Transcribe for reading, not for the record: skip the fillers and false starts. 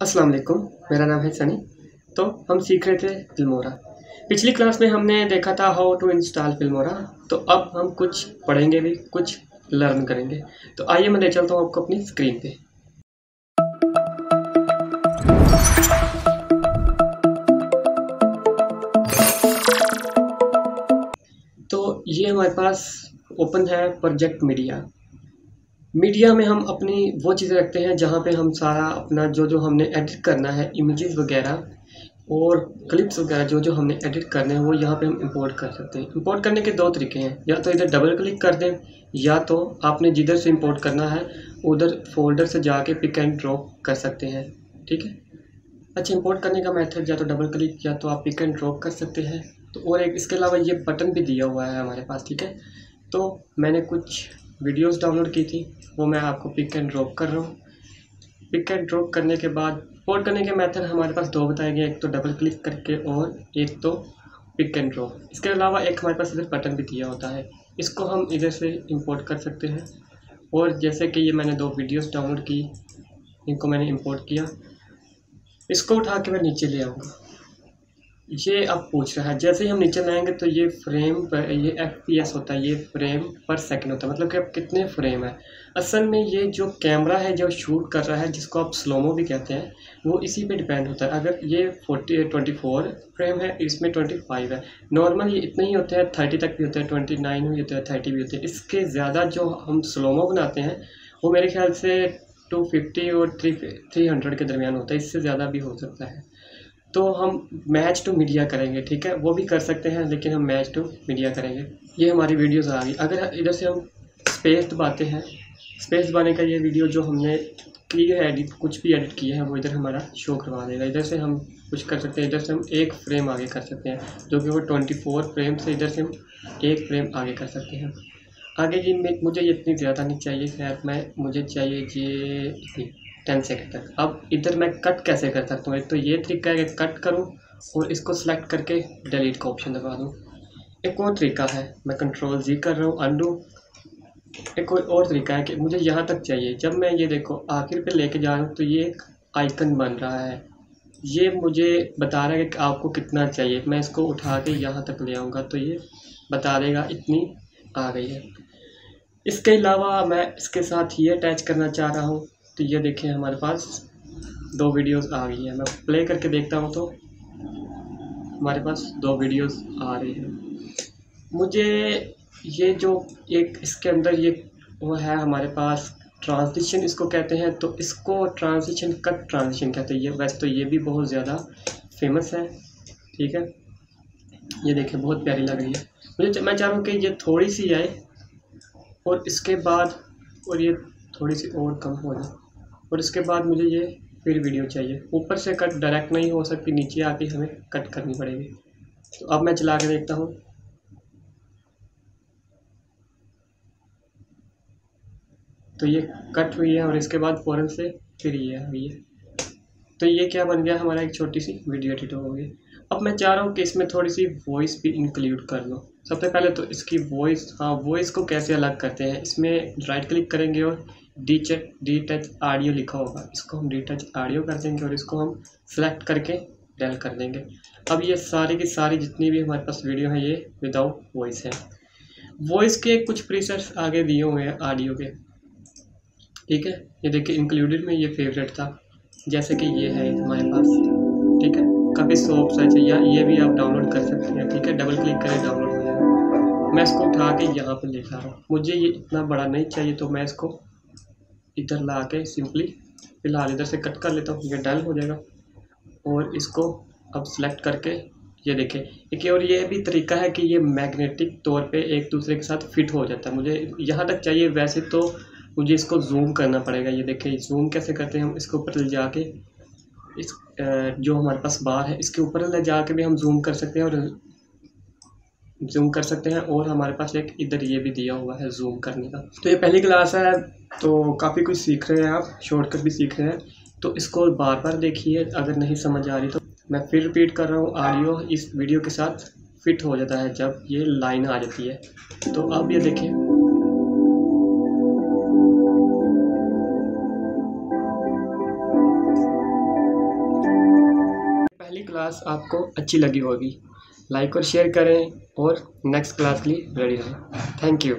अस्सलाम वालेकुम। मेरा नाम है सनी। तो हम सीख रहे थे फिल्मोरा। पिछली क्लास में हमने देखा था हाउ टू इंस्टॉल फिल्मोरा। तो अब हम कुछ पढ़ेंगे भी, कुछ लर्न करेंगे। तो आइए मैं ले चलता हूँ आपको अपनी स्क्रीन पे। तो ये हमारे पास ओपन है प्रोजेक्ट मीडिया। मीडिया में हम अपनी वो चीज़ें रखते हैं जहाँ पे हम सारा अपना जो हमने एडिट करना है, इमेजेस वगैरह और क्लिप्स वगैरह जो हमने एडिट करने हैं वो यहाँ पे हम इंपोर्ट कर सकते हैं। इंपोर्ट करने के दो तरीके हैं, या तो इधर डबल क्लिक कर दें या तो आपने जिधर से इंपोर्ट करना है उधर फोल्डर से जाके पिक एंड ड्रॉप कर सकते हैं। ठीक है। अच्छा, इंपोर्ट करने का मेथड या तो डबल क्लिक या तो आप पिक एंड ड्रॉप कर सकते हैं। तो और एक इसके अलावा ये बटन भी दिया हुआ है हमारे पास। ठीक है। तो मैंने कुछ वीडियोस डाउनलोड की थी, वो मैं आपको पिक एंड ड्रॉप कर रहा हूँ। पिक एंड ड्रॉप करने के बाद इंपोर्ट करने के मेथड हमारे पास दो बताए गए, एक तो डबल क्लिक करके और एक तो पिक एंड ड्रॉप। इसके अलावा एक हमारे पास इधर बटन भी दिया होता है, इसको हम इधर से इंपोर्ट कर सकते हैं। और जैसे कि ये मैंने दो वीडियोस डाउनलोड की, इनको मैंने इंपोर्ट किया, इसको उठा के मैं नीचे ले आऊँगा। ये अब पूछ रहा है, जैसे ही हम नीचे लाएंगे तो ये फ्रेम पर, ये FPS होता है, ये फ्रेम पर सेकंड होता है, मतलब कि अब कितने फ्रेम है। असल में ये जो कैमरा है जो शूट कर रहा है, जिसको आप स्लोमो भी कहते हैं, वो इसी पे डिपेंड होता है। अगर ये 24 फ्रेम है, इसमें 25 है। नॉर्मल ये इतने ही होते हैं, 30 तक भी होते हैं, 29 भी होते हैं, 30 भी होते हैं। इसके ज़्यादा जो हम स्लोमो बनाते हैं वो मेरे ख्याल से 250 और 300 के दरमियान होता है, इससे ज़्यादा भी हो सकता है। तो हम मैच टू मीडिया करेंगे। ठीक है, वो भी कर सकते हैं लेकिन हम मैच टू मीडिया करेंगे। ये हमारी वीडियोस आ गई। अगर इधर से हम स्पेस दबाते हैं, स्पेस दबाने का ये वीडियो जो हमने की है एडिट, कुछ भी एडिट किए हैं वो इधर हमारा शो करवा देगा। इधर से हम कुछ कर सकते हैं, इधर से हम एक फ्रेम आगे कर सकते हैं, जो कि वो 24 फ्रेम से इधर से हम एक फ्रेम आगे कर सकते हैं। आगे जी मुझे ये इतनी ज़्यादा नहीं चाहिए, खैर मुझे चाहिए ये इतनी 10 सेकंड तक। अब इधर मैं कट कैसे कर सकता हूँ? एक तो ये तरीका है कि कट करूँ और इसको सेलेक्ट करके डिलीट का ऑप्शन दबा दूँ। एक और तरीका है, मैं कंट्रोल Z कर रहा हूँ, अनडू। एक और तरीका है कि मुझे यहाँ तक चाहिए, जब मैं ये देखो आखिर पे लेके जा रहा हूँ तो ये एक आइकन बन रहा है, ये मुझे बता रहा है कि आपको कितना चाहिए। मैं इसको उठा के यहाँ तक ले आऊँगा तो ये बता देगा इतनी आ गई है। इसके अलावा मैं इसके साथ ये अटैच करना चाह रहा हूँ, तो ये देखें हमारे पास दो वीडियोस आ गई है। मैं प्ले करके देखता हूँ तो हमारे पास दो वीडियोस आ रही हैं। मुझे ये जो एक इसके अंदर ये वो है हमारे पास ट्रांजिशन इसको कहते हैं, तो इसको ट्रांजिशन कट ट्रांजिशन कहते हैं। ये वैसे तो ये भी बहुत ज़्यादा फेमस है। ठीक है, ये देखें बहुत प्यारी लग रही है। मैं चाह रहा हूँ कि ये थोड़ी सी आए और इसके बाद और ये थोड़ी सी और कम हो जाए, और इसके बाद मुझे ये फिर वीडियो चाहिए। ऊपर से कट डायरेक्ट नहीं हो सकती, नीचे आके हमें कट करनी पड़ेगी। तो अब मैं चला के देखता हूँ। तो ये कट हुई है और इसके बाद फ़ौरन से फिर ये आ गई है। तो ये क्या बन गया, हमारा एक छोटी सी वीडियो एडिट हो गई। अब मैं चाह रहा हूँ कि इसमें थोड़ी सी वॉइस भी इंक्लूड कर लो। सबसे पहले तो इसकी वॉइस, हाँ वॉइस को कैसे अलग करते हैं, इसमें राइट क्लिक करेंगे और डी टच ऑडियो लिखा होगा, इसको हम डी टच ऑडियो कर देंगे और इसको हम सेलेक्ट करके डेल कर देंगे। अब ये सारी की सारी जितनी भी हमारे पास वीडियो है ये विदाउट वॉइस है। वॉइस के कुछ प्रीसेट्स आगे दिए हुए हैं ऑडियो के। ठीक है, ये देखिए इंक्लूडेड में ये फेवरेट था, जैसे कि ये है हमारे पास। ठीक है, काफ़ी सॉफ्ट है, या ये भी आप डाउनलोड कर सकते हैं। ठीक है, डबल क्लिक करें डाउनलोड हो जाएगा। मैं इसको उठा के यहाँ पे लेकर आ रहा हूँ, मुझे ये इतना बड़ा नहीं चाहिए तो मैं इसको इधर ला के सिंपली फिलहाल इधर से कट कर लेता हूँ, ये डल हो जाएगा। और इसको अब सेलेक्ट करके ये देखें, एक और ये भी तरीका है कि ये मैग्नेटिक तौर पे एक दूसरे के साथ फिट हो जाता है। मुझे यहाँ तक चाहिए, वैसे तो मुझे इसको जूम करना पड़ेगा। ये देखें जूम कैसे करते हैं हम, इसके ऊपर ले जाके इस जो हमारे पास बार है इसके ऊपर ले जाके भी हम जूम कर सकते हैं और हमारे पास एक इधर ये भी दिया हुआ है जूम करने का। तो ये पहली क्लास है तो काफ़ी कुछ सीख रहे हैं आप, शॉर्टकट भी सीख रहे हैं। तो इसको बार बार देखिए, अगर नहीं समझ आ रही तो मैं फिर रिपीट कर रहा हूँ। ऑडियो इस वीडियो के साथ फिट हो जाता है जब ये लाइन आ जाती है। तो अब ये देखिए, पहली क्लास आपको अच्छी लगी होगी। लाइक और शेयर करें और नेक्स्ट क्लास के लिए रेडी रहें। Thank you.